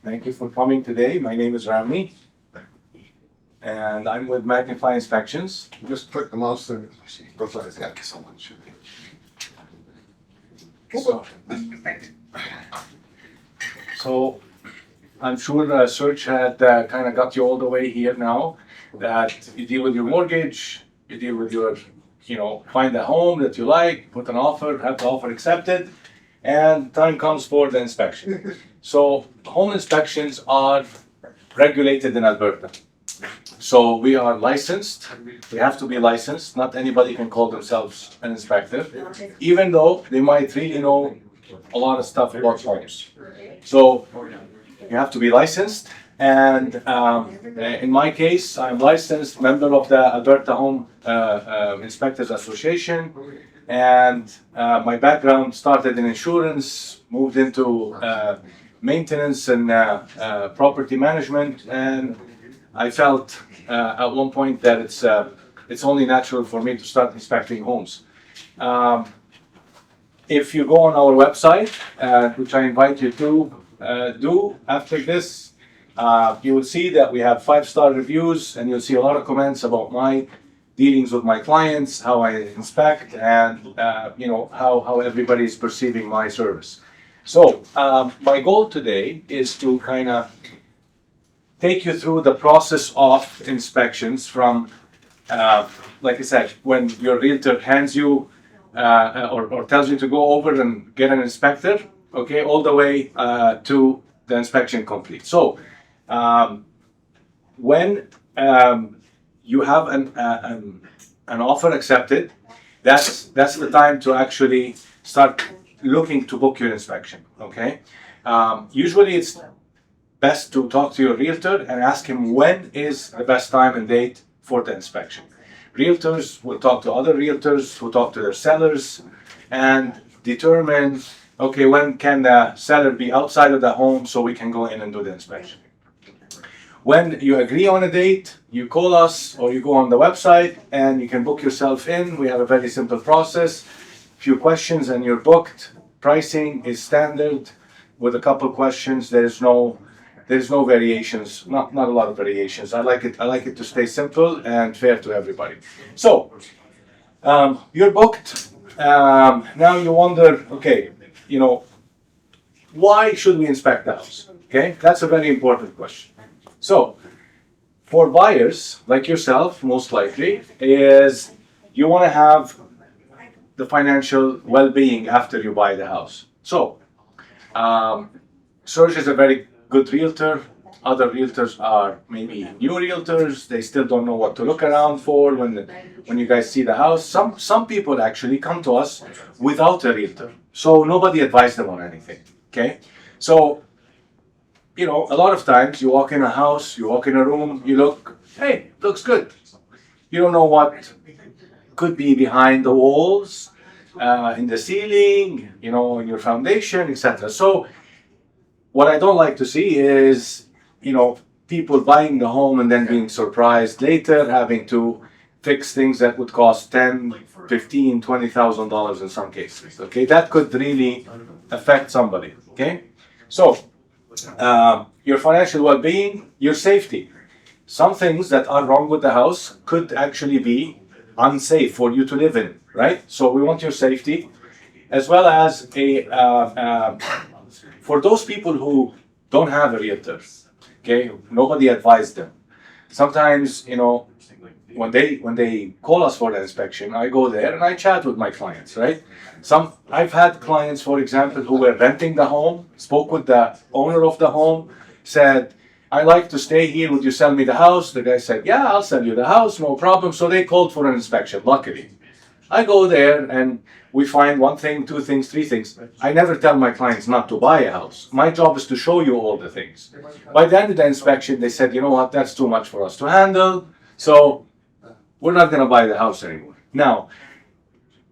Thank you for coming today. My name is Rami, and I'm with Magnify Inspections. Just click the mouse and go like that. Thank you so much. So I'm sure Serge had kind of got you all the way here now, that you deal with your mortgage, you deal with your, find a home that you like, put an offer, have the offer accepted, and time comes for the inspection. So home inspections are regulated in Alberta. So we are licensed, we have to be licensed, not anybody can call themselves an inspector, even though they might really know a lot of stuff about homes. So you have to be licensed, and in my case, I'm licensed member of the Alberta Home Inspectors Association, and my background started in insurance, moved into maintenance and property management, and I felt at one point that it's only natural for me to start inspecting homes. If you go on our website, which I invite you to do after this, you will see that we have 5-star reviews, and you'll see a lot of comments about my dealings with my clients, how I inspect, and how everybody is perceiving my service. So my goal today is to kind of take you through the process of inspections from, like I said, when your realtor hands you or tells you to go over and get an inspector, okay, all the way to the inspection complete. So when you have an offer accepted, that's the time to actually start looking to book your inspection, okay? Usually it's best to talk to your realtor and ask him when is the best time and date for the inspection. Realtors will talk to other realtors who talk to their sellers and determine, okay, when can the seller be outside of the home so we can go in and do the inspection. When you agree on a date, you call us or you go on the website and you can book yourself in. We have a very simple process. Few questions and you're booked. Pricing is standard with a couple questions. There's no variations, not a lot of variations. I like it to stay simple and fair to everybody. So you're booked. Now you wonder, okay, why should we inspect the house? Okay, that's a very important question. So for buyers like yourself, most likely, is you want to have the financial well-being after you buy the house. So Serge is a very good realtor. Other realtors are maybe new realtors. They still don't know what to look around for when you guys see the house. Some people actually come to us without a realtor, so nobody advised them on anything. Okay, so a lot of times you walk in a house, you walk in a room, you look, hey, looks good. You don't know what could be behind the walls, in the ceiling, in your foundation, etc. So what I don't like to see is, people buying the home and then being surprised later, having to fix things that would cost $10,000, $15,000, $20,000 in some cases. Okay, that could really affect somebody. Okay, so your financial well-being, your safety. Some things that are wrong with the house could actually be unsafe for you to live in, right? So we want your safety, as well as for those people who don't have a realtor, okay, nobody advised them. Sometimes, when they call us for the inspection, I go there and I chat with my clients, right? I've had clients, for example, who were renting the home, spoke with the owner of the home, said, I like to stay here, would you sell me the house? The guy said, yeah, I'll sell you the house, no problem. So they called for an inspection, luckily. I go there and we find one thing, two things, three things. I never tell my clients not to buy a house. My job is to show you all the things. By the end of the inspection, they said, you know what, that's too much for us to handle. So we're not going to buy the house anymore. Now,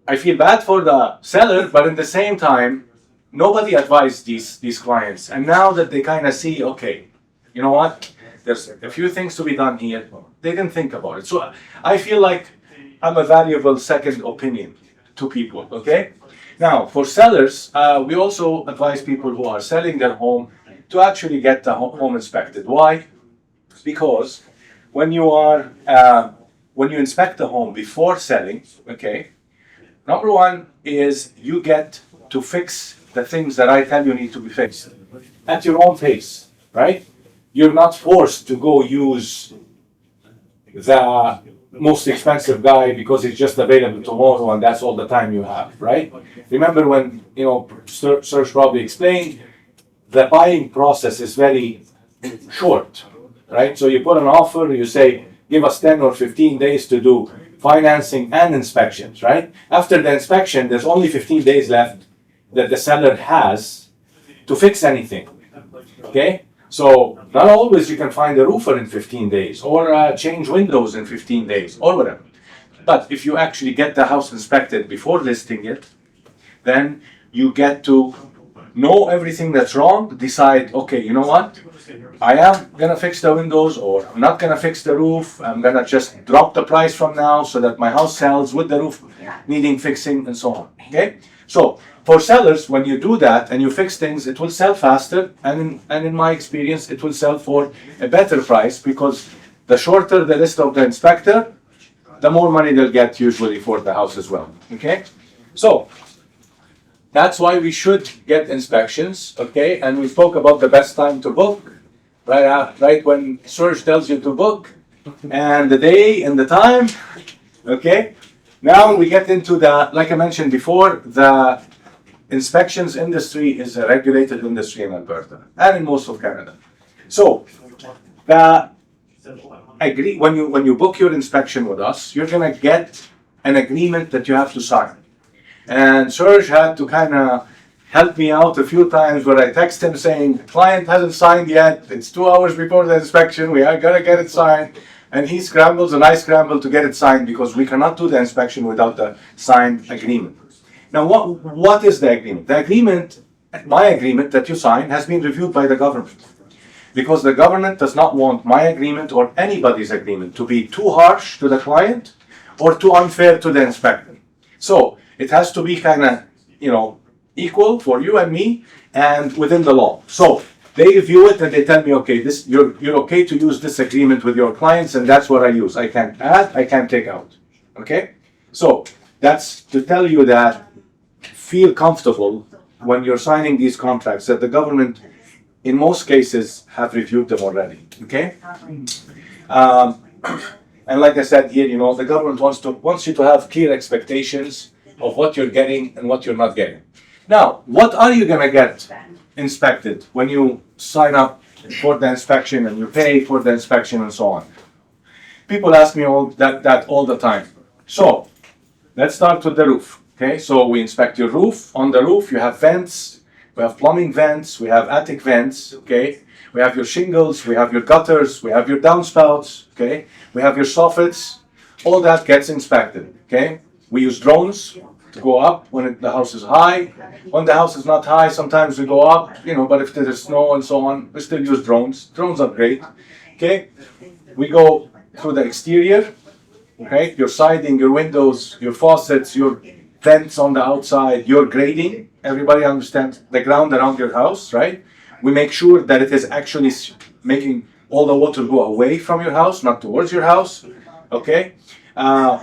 I feel bad for the seller, but at the same time, nobody advised these clients. And now that they kind of see, okay, you know what, there's a few things to be done here, they didn't think about it. So I feel like I'm a valuable second opinion to people, okay? Now, for sellers, we also advise people who are selling their home to actually get the home inspected. Why? Because when you inspect the home before selling, okay, number one is you get to fix the things that I tell you need to be fixed at your own pace, right? You're not forced to go use the most expensive guy because it's just available tomorrow and that's all the time you have, right? Remember when, Serge probably explained, the buying process is very short, right? So you put an offer, you say, give us 10 or 15 days to do financing and inspections, right? After the inspection, there's only 15 days left that the seller has to fix anything, okay? So not always you can find a roofer in 15 days or change windows in 15 days or whatever. But if you actually get the house inspected before listing it, then you get to know everything that's wrong, decide, okay, you know what? I am gonna fix the windows or I'm not gonna fix the roof. I'm gonna just drop the price from now so that my house sells with the roof needing fixing and so on, okay? So for sellers, when you do that and you fix things, it will sell faster, and in my experience, it will sell for a better price because the shorter the list of the inspector, the more money they'll get usually for the house as well, okay? So that's why we should get inspections, okay? And we spoke about the best time to book, right when Serge tells you to book, and the day and the time, okay? Now we get into like I mentioned before, the inspections industry is a regulated industry in Alberta and in most of Canada. So when you book your inspection with us, you're gonna get an agreement that you have to sign. And Serge had to kind of help me out a few times where I text him saying, the client hasn't signed yet, it's 2 hours before the inspection, we are gonna get it signed. And he scrambles and I scramble to get it signed because we cannot do the inspection without the signed agreement. Now, what is the agreement? The agreement, my agreement that you sign, has been reviewed by the government. Because the government does not want my agreement or anybody's agreement to be too harsh to the client or too unfair to the inspector. So it has to be kind of, equal for you and me and within the law. So they review it and they tell me, okay, you're okay to use this agreement with your clients, and that's what I use. I can't add, I can't take out. Okay? So that's to tell you that feel comfortable when you're signing these contracts that the government, in most cases, have reviewed them already. Okay? And like I said here, the government wants you to have clear expectations of what you're getting and what you're not getting. Now, what are you gonna get inspected when you sign up for the inspection and you pay for the inspection and so on? People ask me that all the time. So let's start with the roof. Okay, so we inspect your roof. On the roof, you have vents, we have plumbing vents, we have attic vents. Okay, we have your shingles, we have your gutters, we have your downspouts. Okay, we have your soffits. All that gets inspected. Okay, we use drones to go up when the house is high. When the house is not high, sometimes we go up, but if there's snow and so on, we still use drones. Drones are great. Okay, we go through the exterior. Okay, your siding, your windows, your faucets, your vents on the outside, your grading. Everybody understands the ground around your house, right? We make sure that it is actually making all the water go away from your house, not towards your house. Okay,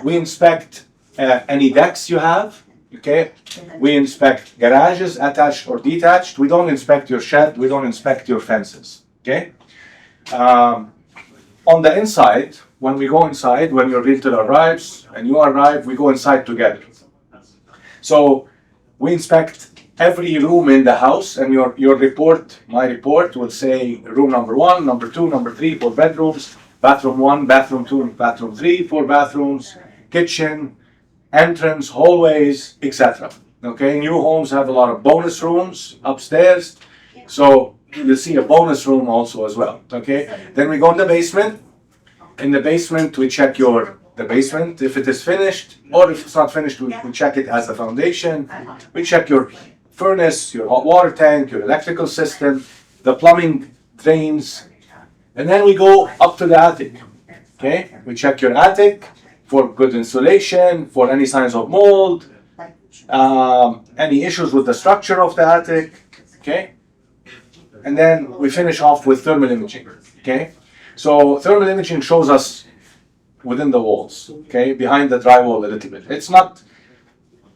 we inspect any decks you have. Okay, we inspect garages, attached or detached. We don't inspect your shed. We don't inspect your fences. Okay. On the inside, when we go inside, when your realtor arrives and you arrive, we go inside together. So we inspect every room in the house, and your report, my report, will say room number 1, number 2, number 3, 4 bedrooms, bathroom 1, bathroom 2, bathroom 3, 4 bathrooms, kitchen, entrance, hallways, etc. Okay, new homes have a lot of bonus rooms upstairs, so you'll see a bonus room also as well. Okay, then we go in the basement. In the basement, we check the basement, if it is finished, or if it's not finished, we check it as a foundation. We check your furnace, your hot water tank, your electrical system, the plumbing drains, and then we go up to the attic. Okay, we check your attic for good insulation, for any signs of mold, any issues with the structure of the attic. Okay, and then we finish off with thermal imaging. Okay, so thermal imaging shows us within the walls, okay, behind the drywall a little bit. It's not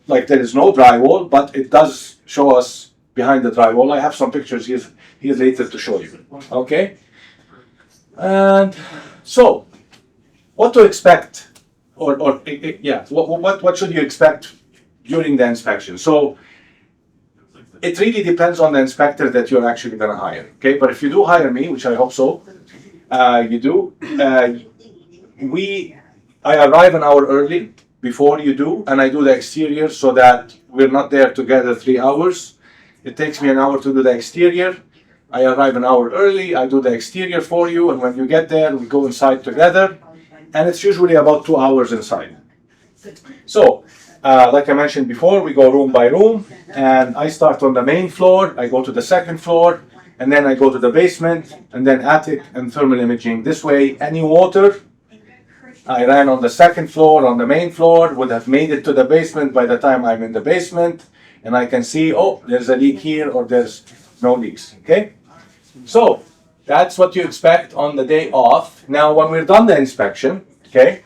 like there is no drywall, but it does show us behind the drywall. I have some pictures here later to show you. Okay, and so what to expect, what should you expect during the inspection? So it really depends on the inspector that you're actually going to hire. Okay, but if you do hire me, which I hope so, you do. I arrive an hour early before you do, and I do the exterior so that we're not there together 3 hours. It takes me an hour to do the exterior. I arrive an hour early, I do the exterior for you, and when you get there, we go inside together, and it's usually about 2 hours inside. So, like I mentioned before, we go room by room, and I start on the main floor, I go to the second floor, and then I go to the basement, and then attic and thermal imaging. This way, any water I ran on the second floor, on the main floor, would have made it to the basement by the time I'm in the basement, and I can see, oh, there's a leak here, or there's no leaks, okay? So, that's what you expect on the day off. Now, when we're done the inspection, okay,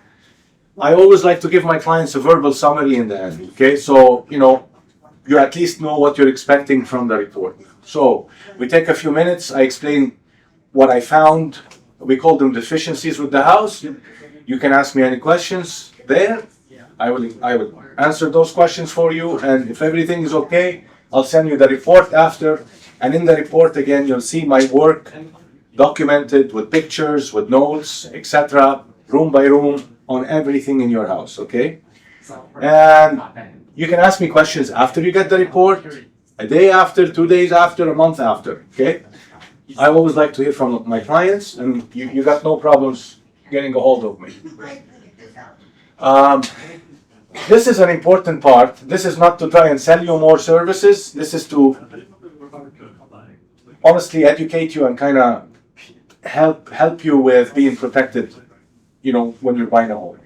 I always like to give my clients a verbal summary in the end, okay? So, you at least know what you're expecting from the report. So, we take a few minutes, I explain what I found. We call them deficiencies with the house. You can ask me any questions there. I will answer those questions for you, and if everything is okay, I'll send you the report after. And in the report, again, you'll see my work documented with pictures, with notes, etc., room by room, on everything in your house, okay? And you can ask me questions after you get the report, a day after, 2 days after, a month after, okay? I always like to hear from my clients, and you got no problems getting a hold of me. This is an important part. This is not to try and sell you more services. This is to honestly educate you and kind of help you with being protected, when you're buying a home.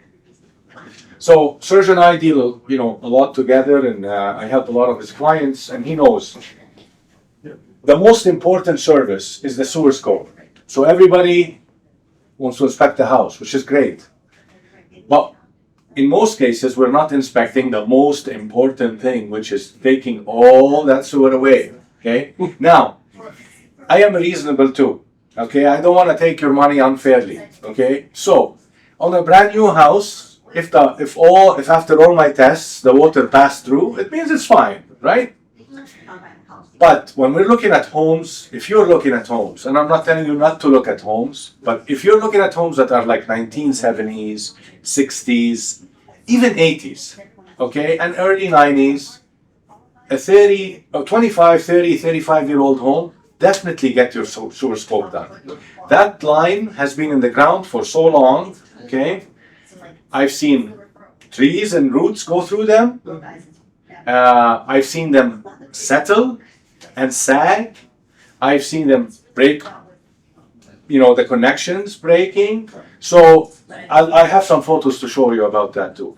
So Serge and I deal, a lot together, and I help a lot of his clients, and he knows the most important service is the sewer scope. So everybody wants to inspect the house, which is great. But in most cases, we're not inspecting the most important thing, which is taking all that sewer away. Okay? Now, I am reasonable too. Okay? I don't want to take your money unfairly. Okay? So, on a brand new house, if after all my tests the water passed through, it means it's fine, right? But when we're looking at homes, if you're looking at homes, and I'm not telling you not to look at homes, but if you're looking at homes that are like 1970s, 60s, even 80s, okay, and early 90s, a 35-year-old home, definitely get your sewer scope done. That line has been in the ground for so long, okay? I've seen trees and roots go through them. I've seen them settle and sag. I've seen them break, the connections breaking. So I have some photos to show you about that too.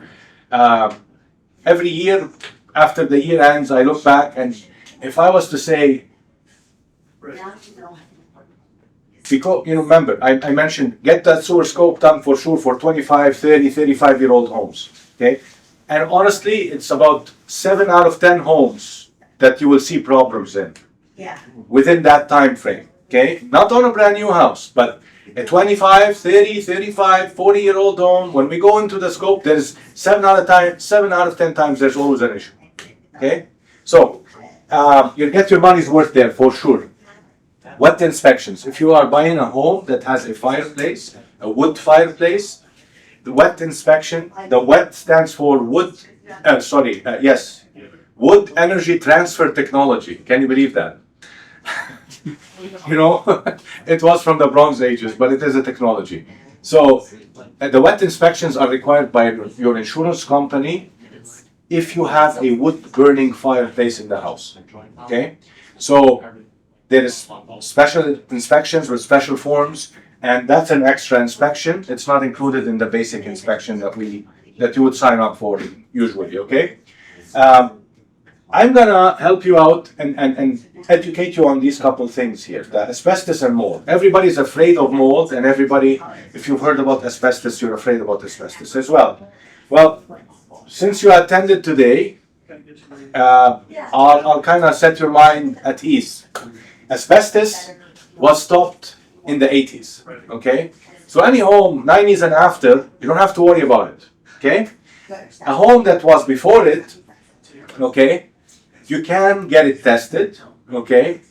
Every year, after the year ends, I look back, and if I was to say, because, remember, I mentioned, get that sewer scope done for sure for 25, 30, 35-year-old homes, okay? And honestly, it's about 7 out of 10 homes that you will see problems in within that time frame, okay? Not on a brand new house, but a 25, 30, 35, 40-year-old home, when we go into the scope, there's 7 out of 10 times there's always an issue, okay? So, you'll get your money's worth there for sure. Wet inspections. If you are buying a home that has a fireplace, a wood fireplace, the wet inspection, the wet stands for wood energy transfer technology. Can you believe that? It was from the Bronze Ages, but it is a technology. So the wet inspections are required by your insurance company if you have a wood burning fireplace in the house. Okay? So there is special inspections with special forms, and that's an extra inspection. It's not included in the basic inspection that you would sign up for usually, okay? I'm gonna help you out and educate you on these couple things here. The asbestos and mold. Everybody's afraid of mold, and everybody, if you've heard about asbestos, you're afraid about asbestos as well. Well, since you attended today, I'll kind of set your mind at ease. Asbestos was stopped in the 80s, okay? So any home 90s and after, you don't have to worry about it, okay? A home that was before it, okay, you can get it tested, okay?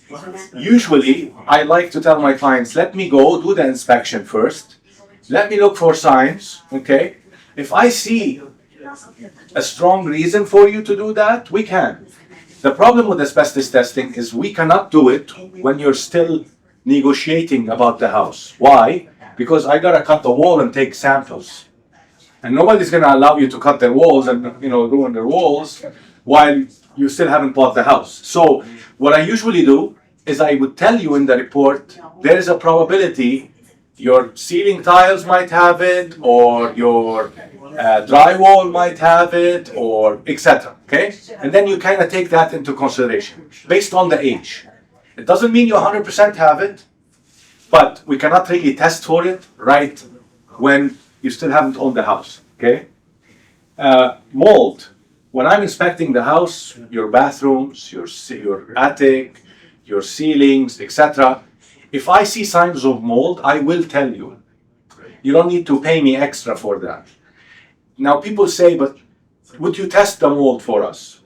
Usually, I like to tell my clients, let me go do the inspection first. Let me look for signs, okay? If I see a strong reason for you to do that, we can. The problem with asbestos testing is we cannot do it when you're still negotiating about the house. Why? Because I gotta cut the wall and take samples. And nobody's gonna allow you to cut their walls and ruin their walls while you still haven't bought the house. So what I usually do is I would tell you in the report, there is a probability your ceiling tiles might have it, or your drywall might have it, or etc. Okay? And then you kind of take that into consideration based on the age. It doesn't mean you 100% have it, but we cannot really test for it right when you still haven't owned the house. Okay? Mold. When I'm inspecting the house, your bathrooms, your attic, your ceilings, etc., if I see signs of mold, I will tell you. You don't need to pay me extra for that. Now people say, but would you test the mold for us?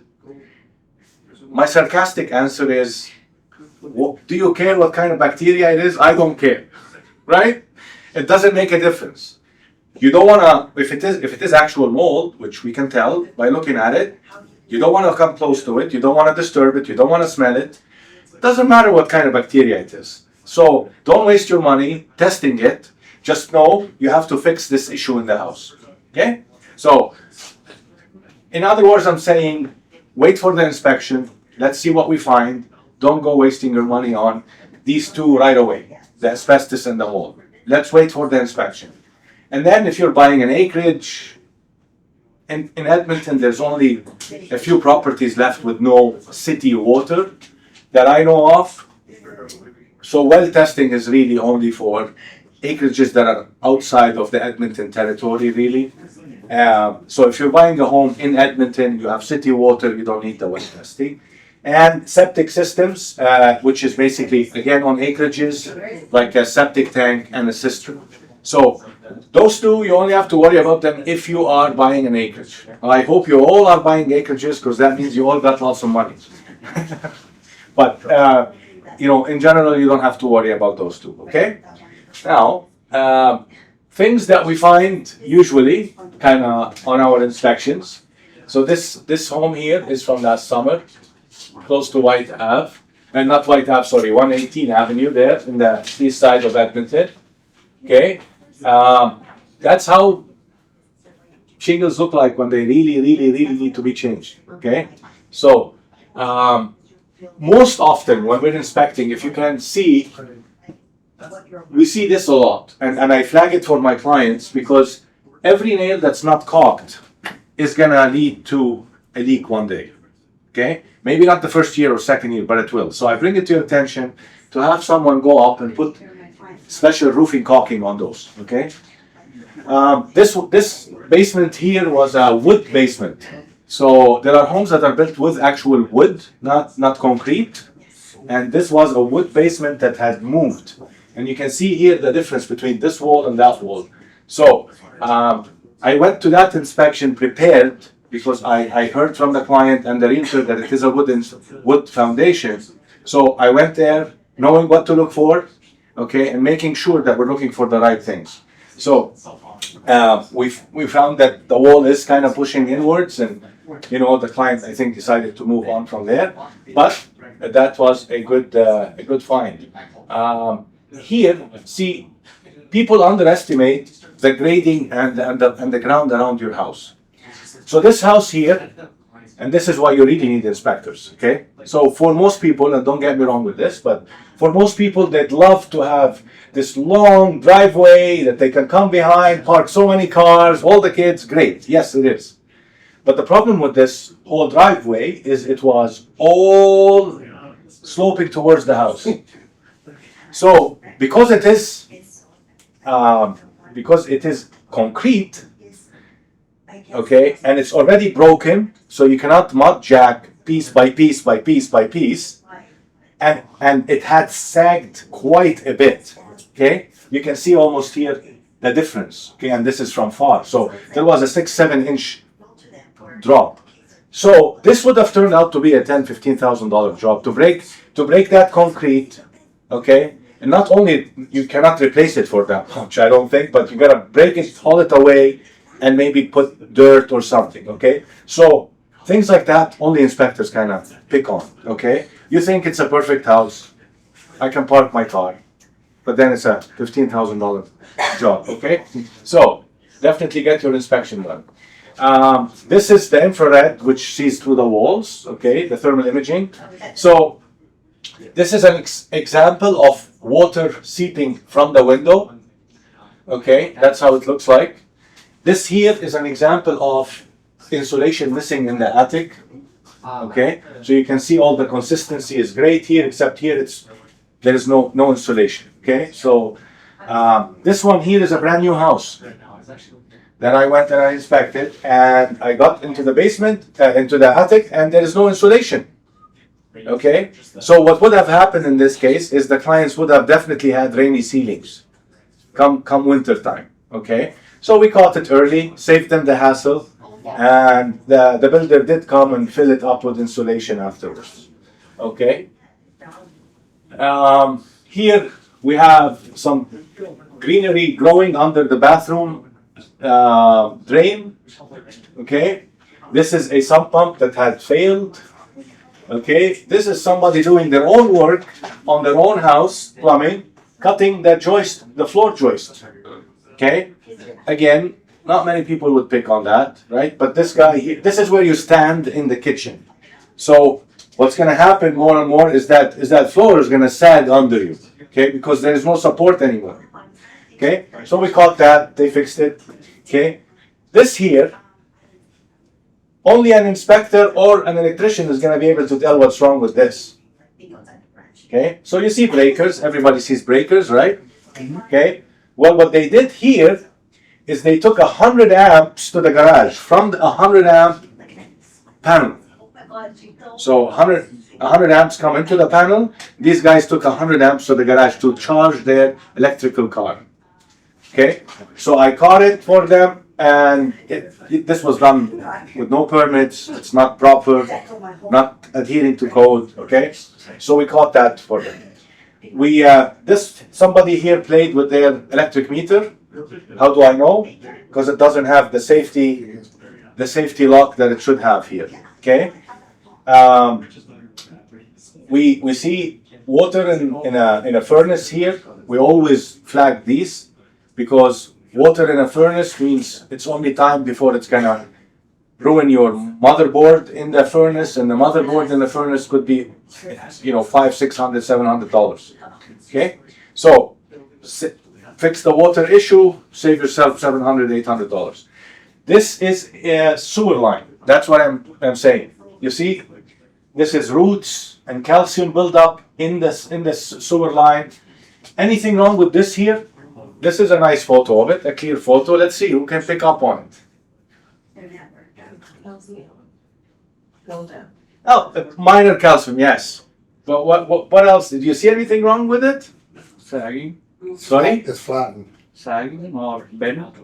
My sarcastic answer is, do you care what kind of bacteria it is? I don't care, right? It doesn't make a difference. You don't want to, if it is actual mold, which we can tell by looking at it, you don't want to come close to it, you don't want to disturb it, you don't want to smell it. It doesn't matter what kind of bacteria it is. So don't waste your money testing it. Just know you have to fix this issue in the house. Okay? So, in other words, I'm saying, wait for the inspection. Let's see what we find. Don't go wasting your money on these two right away, the asbestos and the mold. Let's wait for the inspection. And then if you're buying an acreage, in Edmonton, there's only a few properties left with no city water that I know of. So well testing is really only for acreages that are outside of the Edmonton territory, really. So if you're buying a home in Edmonton, you have city water, you don't need the well testing. And septic systems, which is basically, again, on acreages, like a septic tank and a cistern. So those two, you only have to worry about them if you are buying an acreage. I hope you all are buying acreages, because that means you all got lots of money. But, in general, you don't have to worry about those two, okay? Now, things that we find usually kind of on our inspections. So this home here is from last summer, close to White Ave, and not White Ave, sorry, 118 Avenue there in the east side of Edmonton. Okay, that's how shingles look like when they really, really, really need to be changed. Okay, so most often when we're inspecting, if you can see, we see this a lot, and I flag it for my clients because every nail that's not caulked is gonna lead to a leak one day. Okay, maybe not the first year or second year, but it will. So I bring it to your attention to have someone go up and put special roofing caulking on those. Okay, this basement here was a wood basement. So there are homes that are built with actual wood, not concrete, and this was a wood basement that had moved. And you can see here the difference between this wall and that wall. So I went to that inspection prepared because I heard from the client and the realtor that it is a wood foundation. So I went there knowing what to look for, okay, and making sure that we're looking for the right things. So we found that the wall is kind of pushing inwards, and the client, I think, decided to move on from there. But that was a good find. Here, see, people underestimate the grading and the ground around your house. So this house here, and this is why you really need inspectors, okay? So for most people, and don't get me wrong with this, but for most people, they'd love to have this long driveway that they can come behind, park so many cars, all the kids, great, yes it is. But the problem with this whole driveway is it was all sloping towards the house. So because it is concrete, okay, and it's already broken, so you cannot mud jack piece by piece by piece by piece, and it had sagged quite a bit. Okay, you can see almost here the difference. Okay, and this is from far, so there was a 6-7 inch drop. So this would have turned out to be a $10,000-$15,000 job to break that concrete. Okay, and not only you cannot replace it for that much, I don't think, but you gotta break it, haul it away, and maybe put dirt or something. Okay, so things like that only inspectors kind of pick on. Okay, you think it's a perfect house, I can park my car, but then it's a $15,000 job. Okay, so definitely get your inspection done. This is the infrared, which sees through the walls. Okay, the thermal imaging. So this is an example of water seeping from the window. Okay, that's how it looks like. This here is an example of insulation missing in the attic. Okay, so you can see all the consistency is great here, except here there is no insulation. Okay, so this one here is a brand new house that I went and I inspected, and I got into the basement, into the attic, and there is no insulation. Okay, so what would have happened in this case is the clients would have definitely had rainy ceilings come winter time. Okay, so we caught it early, saved them the hassle, and the builder did come and fill it up with insulation afterwards. Okay, here we have some greenery growing under the bathroom drain. Okay, this is a sump pump that had failed. Okay, this is somebody doing their own work on their own house, plumbing, cutting the joist, the floor joist. Okay, again, not many people would pick on that, right? But this guy here, this is where you stand in the kitchen. So what's going to happen more and more is that floor is going to sag under you. Okay, because there is no support anymore. Okay, so we caught that, they fixed it. Okay, this here, only an inspector or an electrician is going to be able to tell what's wrong with this. Okay, so you see breakers, everybody sees breakers, right? Okay, well, what they did here is they took 100 amps to the garage from the 100 amp panel. So 100 amps come into the panel. These guys took 100 amps to the garage to charge their electrical car. Okay, so I caught it for them, and this was done with no permits. It's not proper, not adhering to code. Okay, so we caught that for them. We somebody here played with their electric meter. How do I know? Because it doesn't have the safety lock that it should have here. Okay, we see water in a furnace here. We always flag these, because water in a furnace means it's only time before it's gonna ruin your motherboard in the furnace, and the motherboard in the furnace could be, $500, $600, $700. Okay, so fix the water issue, save yourself $700, $800. This is a sewer line. That's what I'm saying. You see, this is roots and calcium buildup in this sewer line. Anything wrong with this here? This is a nice photo of it, a clear photo. Let's see who can pick up on it. Oh, minor calcium, yes. But what else? Did you see anything wrong with it? Sagging. Sorry? It's flattened. Sagging or bent.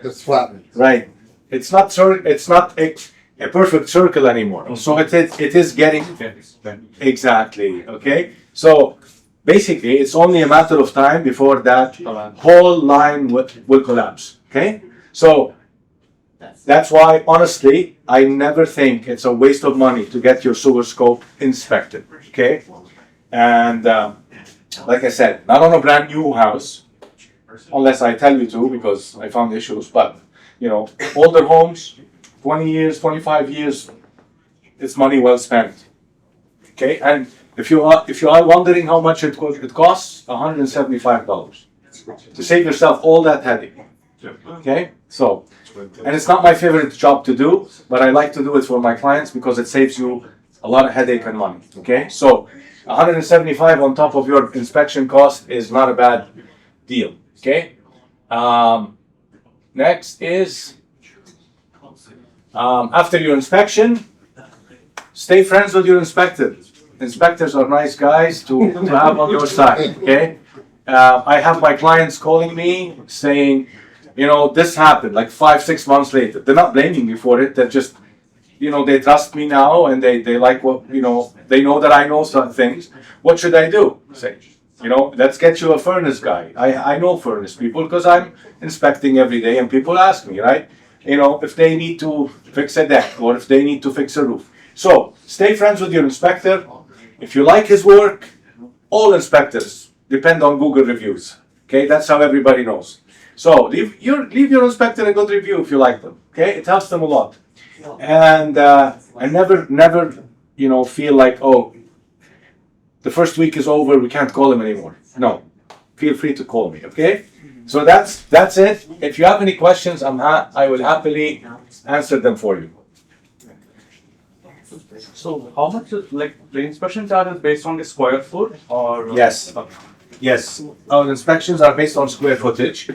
It's flattened. Right. It's not a perfect circle anymore. So it is getting exactly. Okay. So basically, it's only a matter of time before that whole line will collapse. Okay. So that's why, honestly, I never think it's a waste of money to get your sewer scope inspected. Okay. And like I said, not on a brand new house, unless I tell you to, because I found issues. But older homes, 20 years, 25 years, it's money well spent. Okay, and if you are wondering how much it costs, $175 to save yourself all that headache. Okay, so, and it's not my favorite job to do, but I like to do it for my clients because it saves you a lot of headache and money. Okay, so 175 on top of your inspection cost is not a bad deal. Okay, next is after your inspection, stay friends with your inspector. Inspectors are nice guys to have on your side. Okay, I have my clients calling me saying, you know, this happened like 5-6 months later. They're not blaming me for it. They're just, you know, they trust me now and they like what, you know, they know that I know some things. What should I do? Say, you know, let's get you a furnace guy. I know furnace people because I'm inspecting every day and people ask me, right? You know, if they need to fix a deck or if they need to fix a roof. So stay friends with your inspector. If you like his work, all inspectors depend on Google reviews. Okay, that's how everybody knows. So leave your inspector a good review if you like them. Okay, it helps them a lot. And never, you know, feel like, oh, the first week is over, we can't call him anymore. No, feel free to call me. Okay, so that's it. If you have any questions, I will happily answer them for you. So how much is like the inspection charge is based on the square foot or? Yes. Yes, our inspections are based on square footage.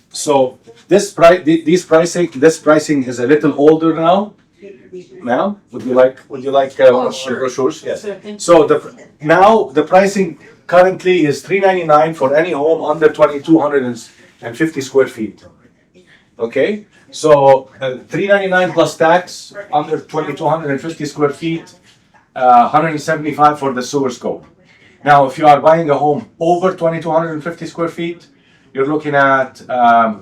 So this pricing is a little older now. Now, would you like brochures? Yes. So the pricing currently is $399 for any home under 2,250 square feet. Okay, so $399 plus tax under 2,250 square feet, $175 for the sewer scope. Now, if you are buying a home over 2,250 square feet, you're looking at, I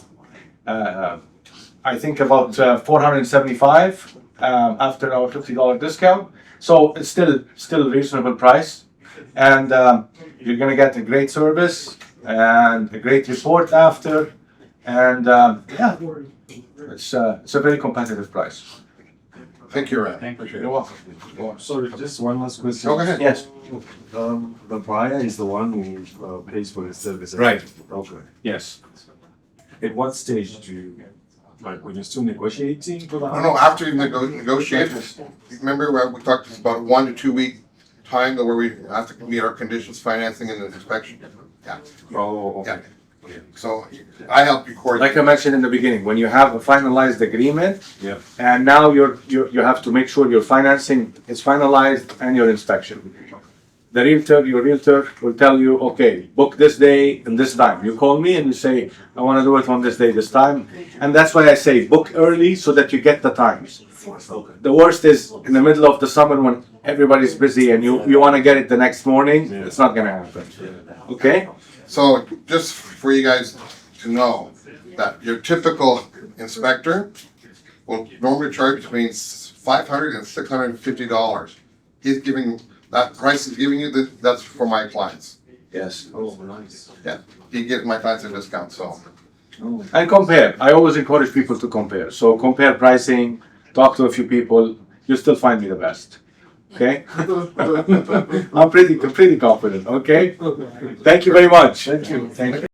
think about $475 after our $50 discount. So it's still a reasonable price, and you're gonna get a great service and a great report after, and yeah, it's a very competitive price. Thank you, Rami. Thank you. You're welcome. Sorry, just one last question. Go ahead. Yes. The buyer is the one who pays for the service. Right. Okay. Yes. At what stage do you, like, when you're still negotiating for the I don't know, after you negotiate, remember where we talked about 1 to 2 week time where we have to meet our conditions, financing and inspection? Yeah, Oh, yeah. okay. So I help you coordinate. Like I mentioned in the beginning, when you have a finalized agreement, Yeah. and now you have to make sure your financing is finalized and your inspection. Your realtor will tell you, okay, book this day and this time. You call me and you say, I want to do it on this day, this time. And that's why I say book early so that you get the times. The worst is in the middle of the summer when everybody's busy and you want to get it the next morning. Yeah. It's not going to happen. Okay? So just for you guys to know that your typical inspector will normally charge between $500 and $650. He's giving, that price he's giving you, that's for my clients. Yes. Oh, nice. Yeah, he gives my clients a discount, so. And compare. I always encourage people to compare. So compare pricing, talk to a few people. You'll still find me the best. Okay? I'm pretty confident. Okay? Thank you very much. Thank you. Thank you.